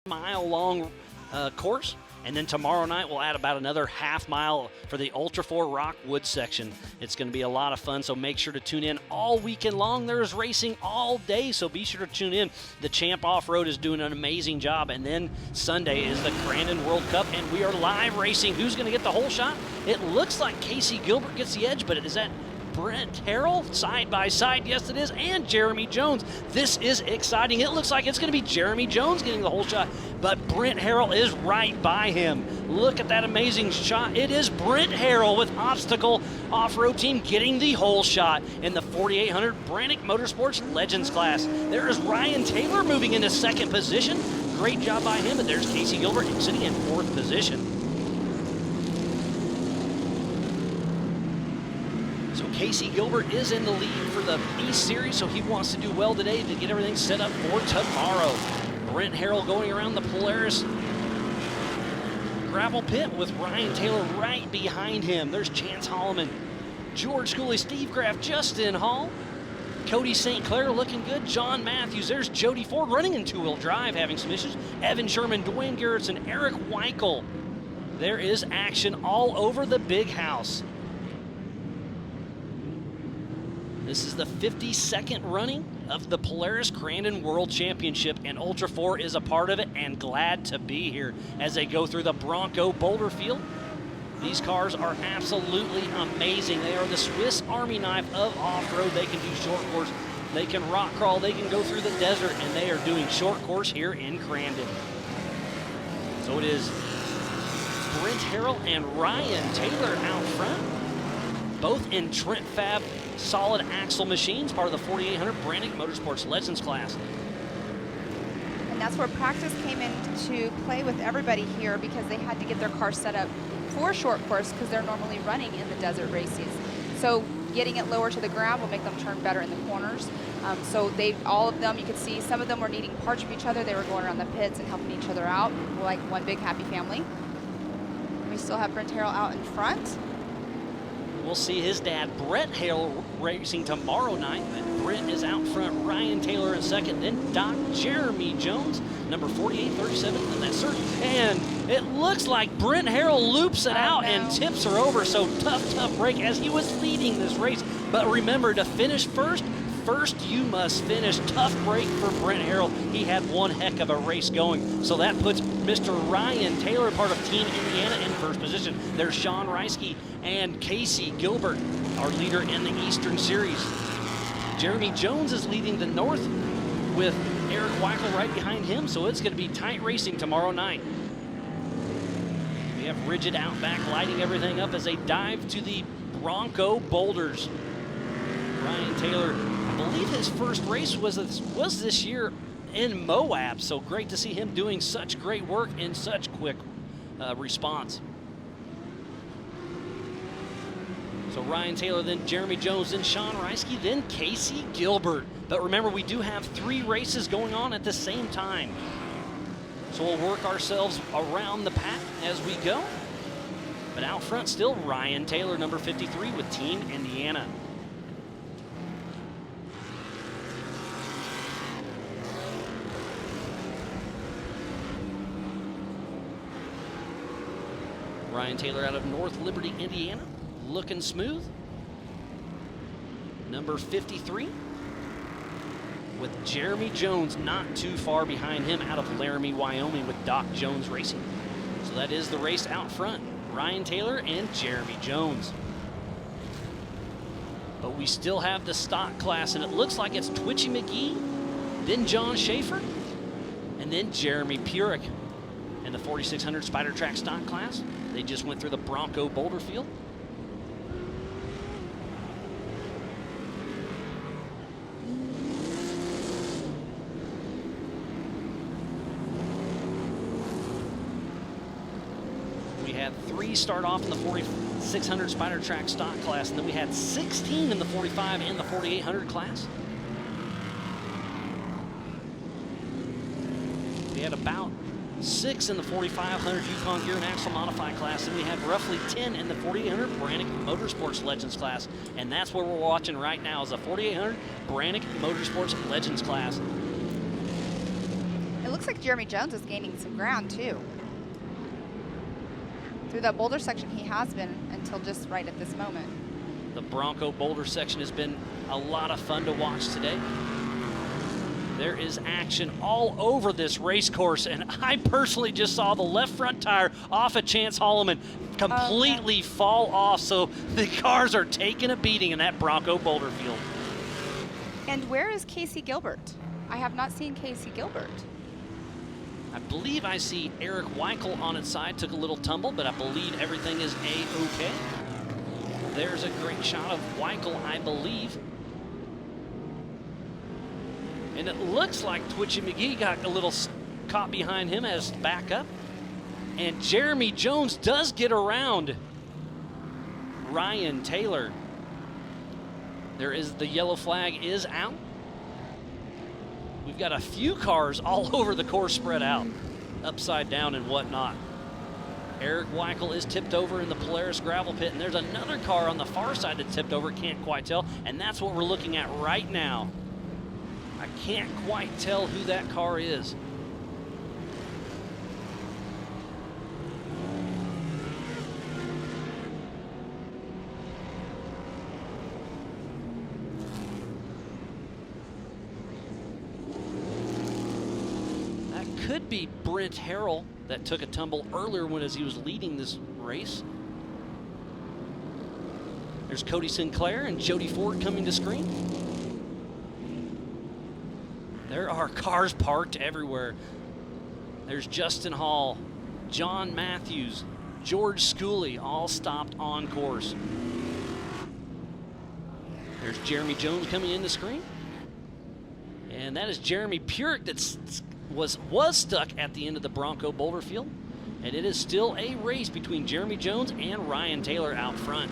mile-long course. And then tomorrow night, we'll add about another half mile for the Ultra 4 Rockwood section. It's going to be a lot of fun, so make sure to tune in all weekend long. There's racing all day, so be sure to tune in. The Champ Off-Road is doing an amazing job. And then Sunday is the Crandon World Cup, and we are live racing. Who's going to get the whole shot? It looks like Casey Gilbert gets the edge, but is that Brent Harrell side by side? Yes, it is. And Jeremy Jones. This is exciting. It looks like it's going to be Jeremy Jones getting the whole shot, but Brent Harrell is right by him. Look at that amazing shot. It is Brent Harrell with Obstacle Off-Road Team getting the whole shot in the 4800 Brannick Motorsports Legends class. There is Ryan Taylor moving into second position. Great job by him, but there's Casey Gilbert sitting in fourth position. Casey Gilbert is in the lead for the East Series, so he wants to do well today to get everything set up for tomorrow. Brent Harrell going around the Polaris gravel pit with Ryan Taylor right behind him. There's Chance Holloman, George Schooley, Steve Graff, Justin Hall, Cody St. Clair looking good, John Matthews. There's Jody Ford running in two-wheel drive, having some issues. Evan Sherman, Dwayne Garrettson, Eric Weichel. There is action all over the big house. This is the 52nd running of the Polaris Crandon World Championship, and Ultra 4 is a part of it, and glad to be here as they go through the Bronco Boulder Field. These cars are absolutely amazing. They are the Swiss Army knife of off-road. They can do short course, they can rock crawl, they can go through the desert, and they are doing short course here in Crandon. So it is Brent Harrell and Ryan Taylor out front, both in Trent Fab solid axle machines, part of the 4800 Brannick Motorsports Legends class. And that's where practice came into play with everybody here, because they had to get their car set up for short course because they're normally running in the desert races. So getting it lower to the ground will make them turn better in the corners. So all of them, you could see some of them were needing parts of each other. They were going around the pits and helping each other out, like one big happy family. We still have Brent Harrell out in front. We'll see his dad, Brett Harrell, racing tomorrow night. Brent is out front, Ryan Taylor in second, then Doc Jeremy Jones, number 4837 in that circuit. And it looks like Brent Harrell loops it out and tips her over. So tough break as he was leading this race. But remember, to finish first you must finish. Tough break for Brent Harrell. He had one heck of a race going. So that puts Mr. Ryan Taylor, part of Team Indiana, in first position. There's Sean Reisky and Casey Gilbert, our leader in the Eastern Series. Jeremy Jones is leading the North with Eric Weichel right behind him, so it's going to be tight racing tomorrow night. We have Rigid Outback lighting everything up as they dive to the Bronco Boulders. Ryan Taylor, I believe his first race was this year in Moab, so great to see him doing such great work in such quick response. So Ryan Taylor, then Jeremy Jones, then Sean Reisky, then Casey Gilbert. But remember, we do have 3 races going on at the same time. So we'll work ourselves around the pack as we go. But out front still Ryan Taylor, number 53 with Team Indiana. Ryan Taylor out of North Liberty, Indiana, looking smooth. Number 53 with Jeremy Jones not too far behind him out of Laramie, Wyoming with Doc Jones Racing. So that is the race out front, Ryan Taylor and Jeremy Jones. But we still have the stock class, and it looks like it's Twitchy McGee, then John Schaefer, and then Jeremy Purick in the 4600 Spider Track stock class. They just went through the Bronco Boulder Field. We had 3 start off in the 4600 Spider Track stock class, and then we had 16 in the 45 and the 4800 class. We had about 6 in the 4500 Yukon Gear and Axle Modified class, and we have roughly 10 in the 4800 Brannick Motorsports Legends class. And that's what we're watching right now, is the 4800 Brannick Motorsports Legends class. looks like Jeremy Jones is gaining some ground too. Through that boulder section he has been until just right at this moment. The Bronco boulder section has been a lot of fun to watch today. There is action all over this race course, and I personally just saw the left front tire off of Chance Holloman completely fall off, so the cars are taking a beating in that Bronco boulder field. And where is Casey Gilbert? I have not seen Casey Gilbert. I believe I see Eric Weichel on its side, took a little tumble, but I believe everything is A-okay. There's a great shot of Weichel, I believe. And it looks like Twitchy McGee got a little caught behind him as backup. And Jeremy Jones does get around Ryan Taylor. There is the yellow flag is out. We've got a few cars all over the course spread out, upside down and whatnot. Eric Weichel is tipped over in the Polaris gravel pit, and there's another car on the far side that's tipped over, can't quite tell, and that's what we're looking at right now. I can't quite tell who that car is. That could be Brent Harrell that took a tumble earlier as he was leading this race. There's Cody Sinclair and Jody Ford coming to screen. There are cars parked everywhere. There's Justin Hall, John Matthews, George Schooley, all stopped on course. There's Jeremy Jones coming in the screen. And that is Jeremy Purick that was stuck at the end of the Bronco boulder field. And it is still a race between Jeremy Jones and Ryan Taylor out front.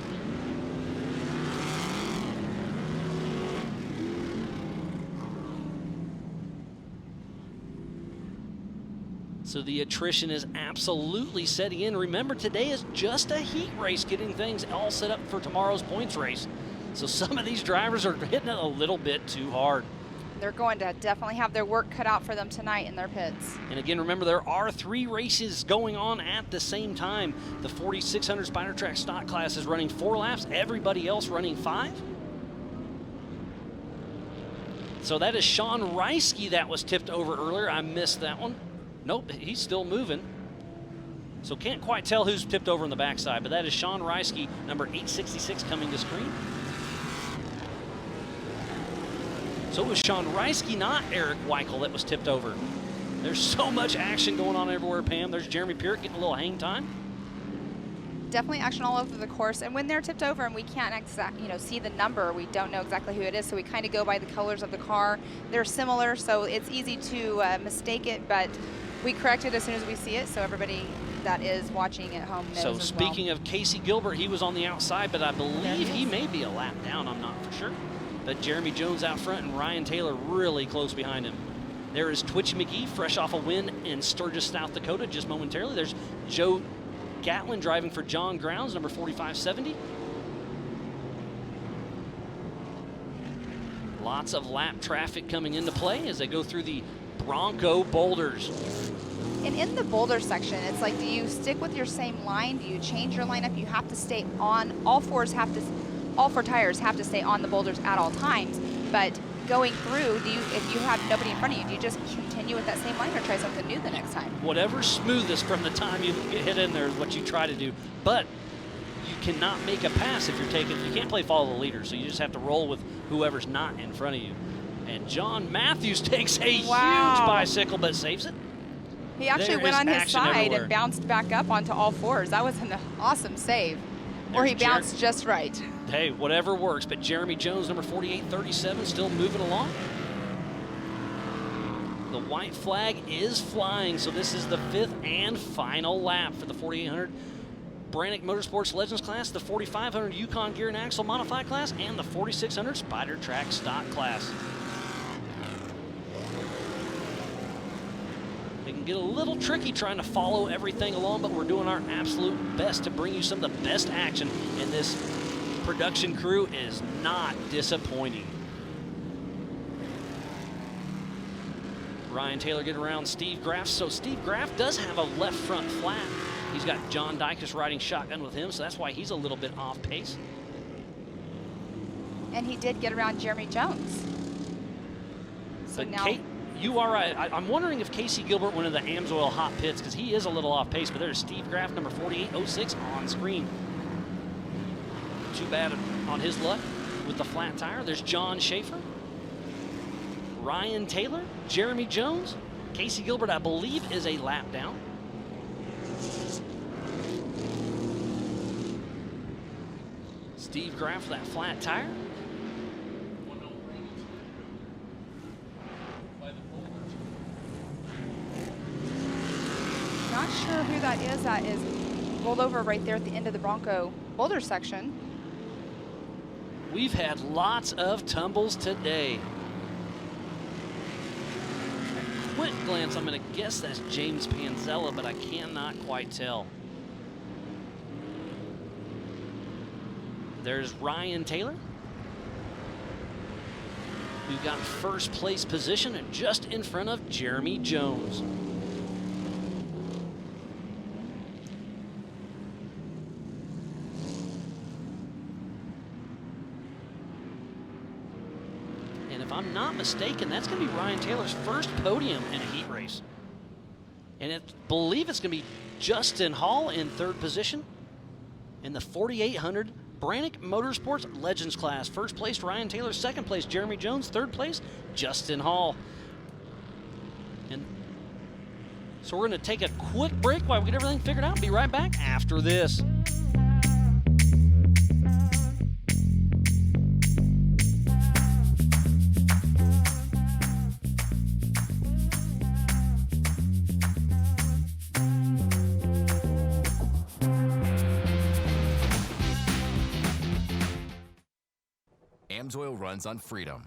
So the attrition is absolutely setting in. Remember, today is just a heat race, getting things all set up for tomorrow's points race. So some of these drivers are hitting it a little bit too hard. They're going to definitely have their work cut out for them tonight in their pits. And again, remember, there are 3 races going on at the same time. The 4600 Spider Track stock class is running 4 laps, everybody else running 5. So that is Sean Reisky that was tipped over earlier. I missed that one. Nope, he's still moving. So can't quite tell who's tipped over on the backside, but that is Sean Reisky, number 866, coming to screen. So it was Sean Reisky, not Eric Weichel, that was tipped over. There's so much action going on everywhere, Pam. There's Jeremy Purick getting a little hang time. Definitely action all over the course, and when they're tipped over and we can't see the number, we don't know exactly who it is, so we kind of go by the colors of the car. They're similar, so it's easy to mistake it, but we correct it as soon as we see it, so everybody that is watching at home knows. So speaking of Casey Gilbert, he was on the outside, but I believe he may be a lap down, I'm not for sure. But Jeremy Jones out front and Ryan Taylor really close behind him. There is Twitchy McGee, fresh off a win in Sturgis, South Dakota, just momentarily. There's Joe Gatlin driving for John Grounds, number 4570. Lots of lap traffic coming into play as they go through the Bronco boulders. And in the boulder section, it's like, do you stick with your same line? Do you change your lineup? You have to stay on. All 4 tires have to stay on the boulders at all times. But going through, if you have nobody in front of you, do you just continue with that same line or try something new the next time? Whatever's smoothest from the time you get hit in there is what you try to do. But you cannot make a pass if you can't play follow the leader, so you just have to roll with whoever's not in front of you. And John Matthews takes a huge bicycle, but saves it. He actually went on his side and bounced back up onto all 4s. That was an awesome save. Or he bounced just right. Hey, whatever works. But Jeremy Jones, number 4837, still moving along. The white flag is flying, so this is the 5th and final lap for the 4800 Brannick Motorsports Legends class, the 4500 Yukon Gear and Axle Modified class, and the 4600 Spider Track Stock class. It can get a little tricky trying to follow everything along, but we're doing our absolute best to bring you some of the best action, and this production crew is not disappointing. Ryan Taylor getting around Steve Graff. So Steve Graff does have a left front flat. He's got John Dykus riding shotgun with him, so that's why he's a little bit off pace. And he did get around Jeremy Jones. So But now, Kate, you are right. I'm wondering if Casey Gilbert went into the Amsoil hot pits because he is a little off pace, but there's Steve Graff, number 4806, on screen. Too bad on his luck with the flat tire. There's John Schaefer, Ryan Taylor, Jeremy Jones. Casey Gilbert, I believe, is a lap down. Steve Graff for that flat tire. not sure who that is rolled over right there at the end of the Bronco boulder section. We've had lots of tumbles today. At quick glance, I'm going to guess that's James Panzella, but I cannot quite tell. There's Ryan Taylor, who got first place position and just in front of Jeremy Jones. And if I'm not mistaken, that's going to be Ryan Taylor's first podium in a heat race. And I believe it's going to be Justin Hall in third position in the 4800 Brannick Motorsports Legends class. First place, Ryan Taylor. Second place, Jeremy Jones. Third place, Justin Hall. And so we're going to take a quick break while we get everything figured out. Be right back after this. AMSOIL runs on freedom.